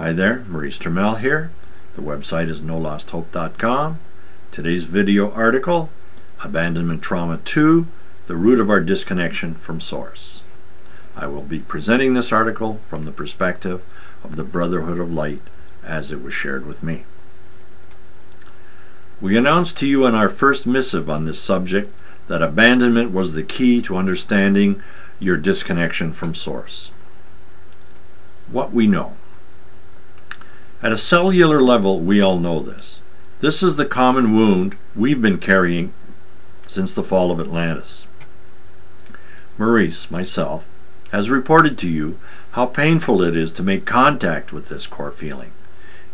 Hi there, Maurice Trammell here. The website is NoLostHope.com. Today's video article, Abandonment Trauma 2, The Root of Our Disconnection from Source. I will be presenting this article from the perspective of the Brotherhood of Light as it was shared with me. We announced to you in our first missive on this subject that abandonment was the key to understanding your disconnection from Source. What we know. At a cellular level, we all know this. This is the common wound we've been carrying since the fall of Atlantis. Maurice, myself, has reported to you how painful it is to make contact with this core feeling.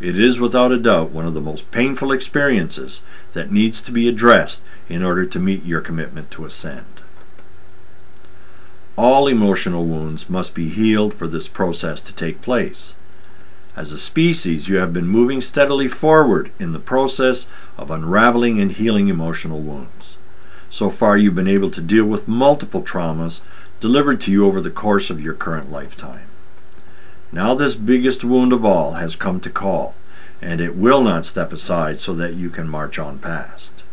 It is without a doubt one of the most painful experiences that needs to be addressed in order to meet your commitment to ascend. All emotional wounds must be healed for this process to take place. As a species, you have been moving steadily forward in the process of unraveling and healing emotional wounds. So far, you've been able to deal with multiple traumas delivered to you over the course of your current lifetime. Now this biggest wound of all has come to call, and it will not step aside so that you can march on past.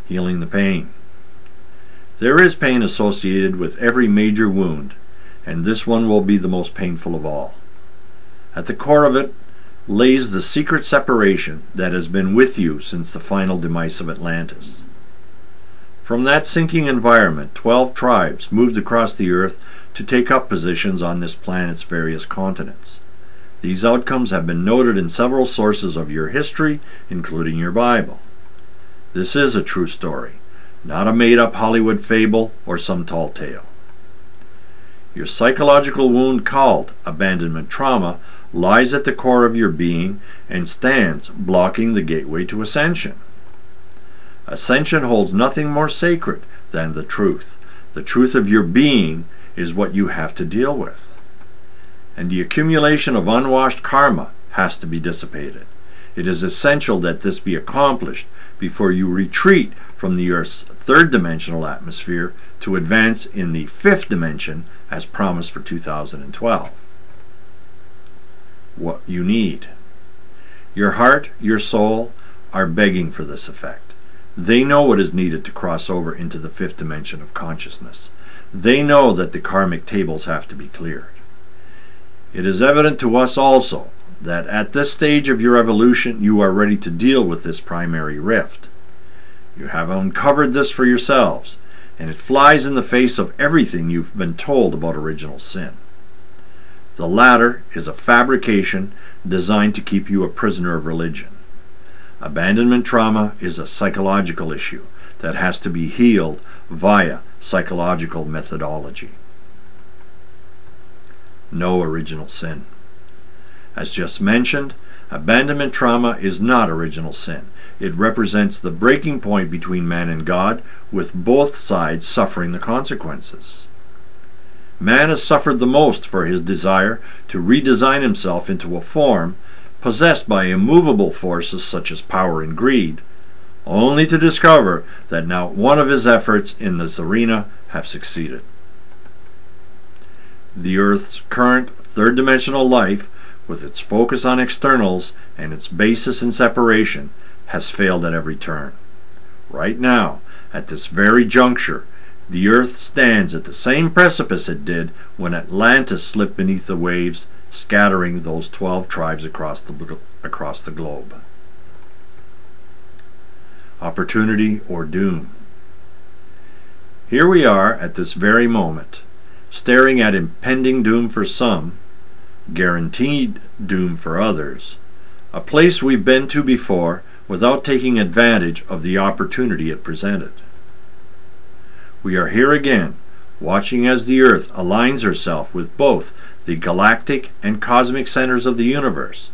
Healing the pain. There is pain associated with every major wound, and this one will be the most painful of all. At the core of it lays the secret separation that has been with you since the final demise of Atlantis. From that sinking environment, 12 tribes moved across the earth to take up positions on this planet's various continents. These outcomes have been noted in several sources of your history, including your Bible. This is a true story, not a made-up Hollywood fable or some tall tale. Your psychological wound called abandonment trauma lies at the core of your being and stands blocking the gateway to ascension. Ascension holds nothing more sacred than the truth. The truth of your being is what you have to deal with. And the accumulation of unwashed karma has to be dissipated. It is essential that this be accomplished before you retreat from the Earth's third dimensional atmosphere to advance in the fifth dimension as promised for 2012. What you need. Your heart, your soul are begging for this effect. They know what is needed to cross over into the fifth dimension of consciousness. They know that the karmic tables have to be cleared. It is evident to us also that at this stage of your evolution you are ready to deal with this primary rift. You have uncovered this for yourselves, and it flies in the face of everything you've been told about original sin. The latter is a fabrication designed to keep you a prisoner of religion. Abandonment trauma is a psychological issue that has to be healed via psychological methodology. No original sin. As just mentioned, abandonment trauma is not original sin. It represents the breaking point between man and God, with both sides suffering the consequences. Man has suffered the most for his desire to redesign himself into a form possessed by immovable forces such as power and greed, only to discover that not one of his efforts in this arena have succeeded. The Earth's current third-dimensional life, with its focus on externals and its basis in separation, has failed at every turn. Right now, at this very juncture, the Earth stands at the same precipice it did when Atlantis slipped beneath the waves, scattering those 12 tribes across the globe. Opportunity or doom. Here we are at this very moment, staring at impending doom for some, guaranteed doom for others, a place we've been to before without taking advantage of the opportunity it presented. We are here again, watching as the Earth aligns herself with both the galactic and cosmic centers of the universe.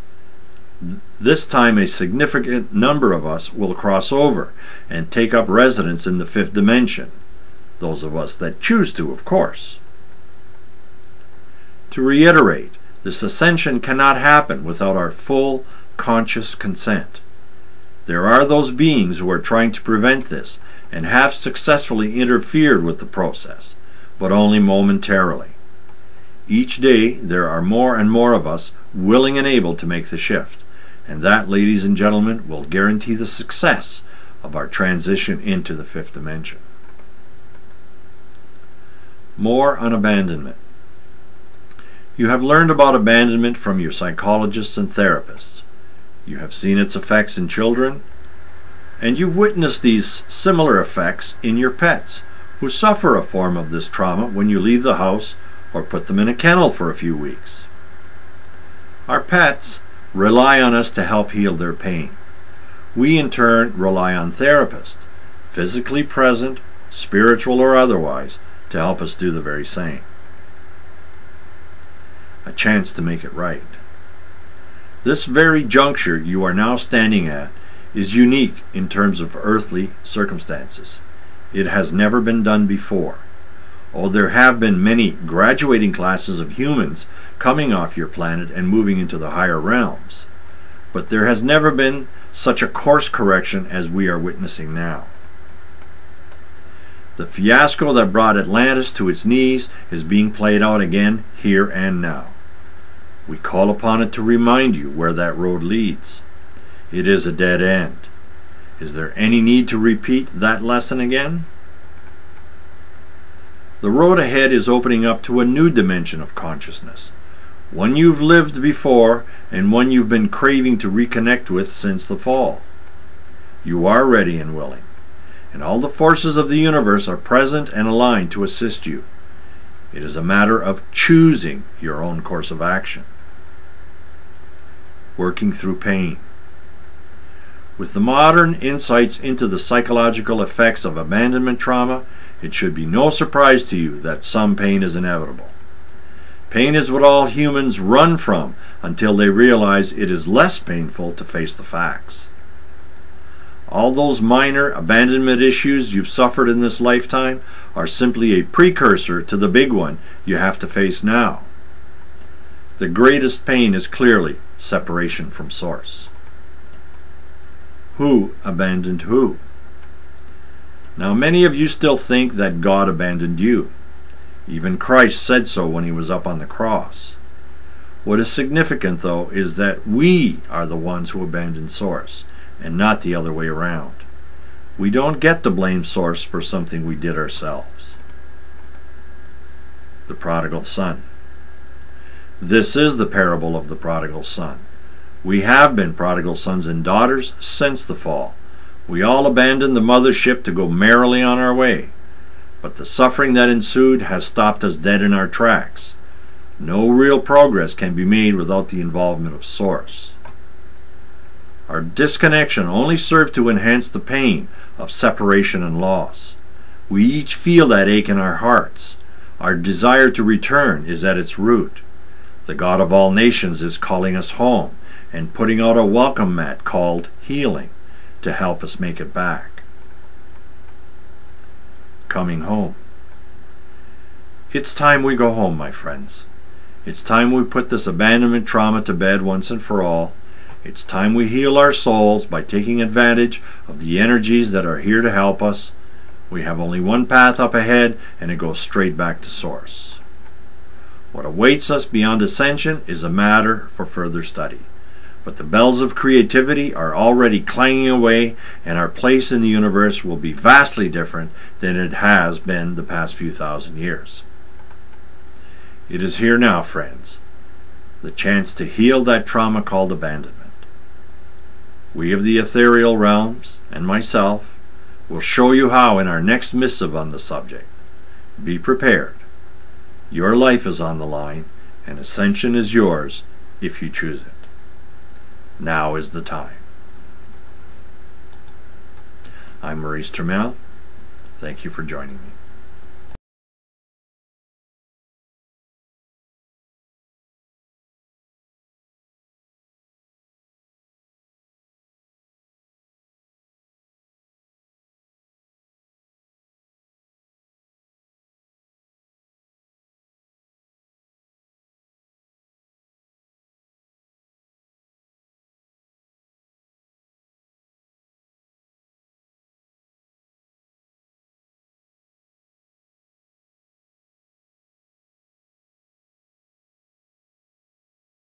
This time a significant number of us will cross over and take up residence in the fifth dimension. Those of us that choose to, of course. To reiterate, this ascension cannot happen without our full conscious consent. There are those beings who are trying to prevent this and have successfully interfered with the process, but only momentarily. Each day there are more and more of us willing and able to make the shift, and that, ladies and gentlemen, will guarantee the success of our transition into the fifth dimension. More on abandonment. You have learned about abandonment from your psychologists and therapists. You have seen its effects in children, and you've witnessed these similar effects in your pets, who suffer a form of this trauma when you leave the house or put them in a kennel for a few weeks. Our pets rely on us to help heal their pain. We in turn rely on therapists, physically present, spiritual or otherwise, to help us do the very same. A chance to make it right. This very juncture you are now standing at is unique in terms of earthly circumstances. It has never been done before. Oh, there have been many graduating classes of humans coming off your planet and moving into the higher realms, but there has never been such a course correction as we are witnessing now. The fiasco that brought Atlantis to its knees is being played out again here and now. We call upon it to remind you where that road leads. It is a dead end. Is there any need to repeat that lesson again? The road ahead is opening up to a new dimension of consciousness, one you've lived before and one you've been craving to reconnect with since the fall. You are ready and willing, and all the forces of the universe are present and aligned to assist you. It is a matter of choosing your own course of action. Working through pain. With the modern insights into the psychological effects of abandonment trauma, it should be no surprise to you that some pain is inevitable. Pain is what all humans run from until they realize it is less painful to face the facts. All those minor abandonment issues you've suffered in this lifetime are simply a precursor to the big one you have to face now. The greatest pain is clearly separation from Source. Who abandoned who? Now, many of you still think that God abandoned you. Even Christ said so when he was up on the cross. What is significant, though, is that we are the ones who abandoned Source, and not the other way around. We don't get to blame Source for something we did ourselves. The prodigal son. This is the parable of the prodigal son. We have been prodigal sons and daughters since the fall. We all abandoned the mothership to go merrily on our way. But the suffering that ensued has stopped us dead in our tracks. No real progress can be made without the involvement of Source. Our disconnection only served to enhance the pain of separation and loss. We each feel that ache in our hearts. Our desire to return is at its root. The God of all nations is calling us home and putting out a welcome mat called healing to help us make it back. Coming home. It's time we go home, my friends. It's time we put this abandonment trauma to bed once and for all. It's time we heal our souls by taking advantage of the energies that are here to help us. We have only one path up ahead, and it goes straight back to Source. What awaits us beyond ascension is a matter for further study. But the bells of creativity are already clanging away, and our place in the universe will be vastly different than it has been the past few thousand years. It is here now, friends, the chance to heal that trauma called abandonment. We of the ethereal realms, and myself, will show you how in our next missive on the subject. Be prepared. Your life is on the line, and ascension is yours if you choose it. Now is the time. I'm Maurice Termel. Thank you for joining me.